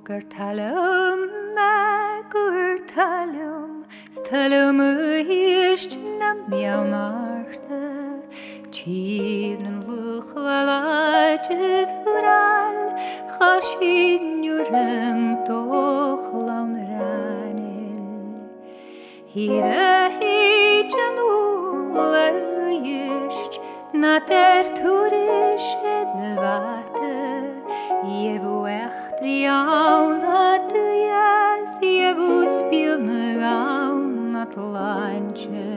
Gertalum me gertalum Stalum ist nam jaunarte Tjirnen luchvalajt fural Chashin jurem toch laun ranil Hira hijanule ist Na der turisch edvate Jevu echt riaun at jas Jevu spilne gaun at lanche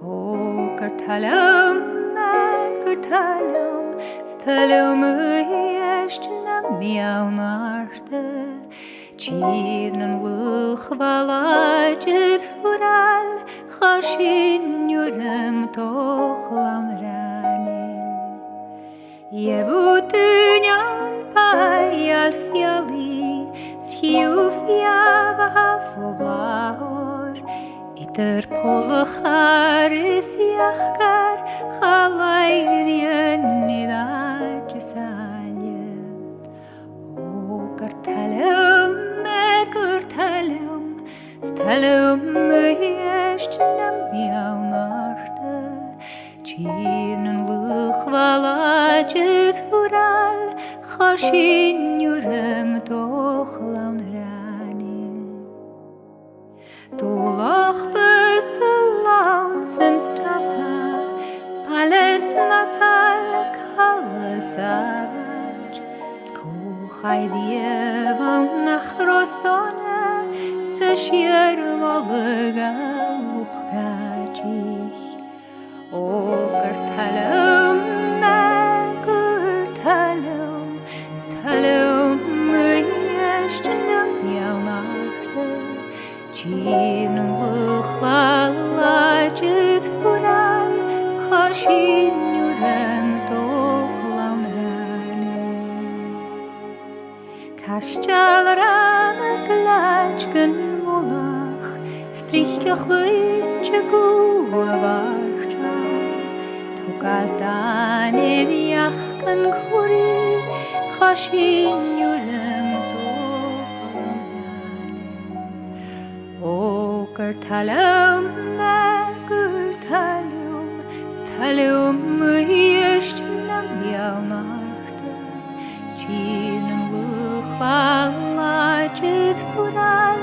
O gertalum gertalum Stalum est nam jaunarte Tjirnen luchvalajt fural Chashin jurem toch laun ranil Jevu tunjan pai al fiali Schiu fiava fovlahor Iter polachar is jachgar Chalaidien nidad jesalje O gertalum Stalum est nam jaunarte Tjirnen luchvalajt fural Chashin jurem toch laun ranil Dolach bist laun sem stafa Pales nasal kalas avaj Skochai dievam nach rosone Se shier volga uchgajich O gertalum Stalum est nam jaunarte Tjirnen luchvalajt fural Chashin jurem toch laun ranil Kastjal rana glachken mulach Strichkach luintje gua varjam Tugaltan jachken kuri Chashin jurem toch laun ranil O gertalum Stalum est nam jaunarte Tjirnen luchvalajt fural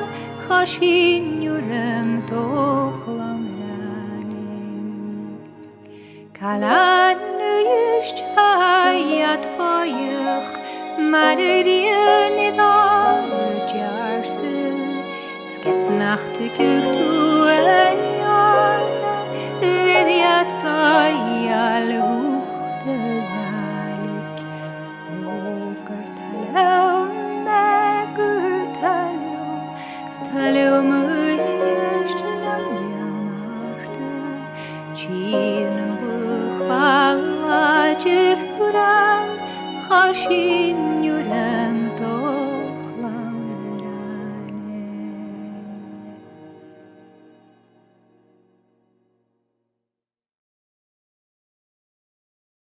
Chashin jurem toch laun ranil Kalan ist hayat payach Maridien idar jarse Skep nacht kurtu jara Vidjat ayal gute galik O gertalum Stalum est nam jaunarte Tjirnen luchvalajt fural Chashin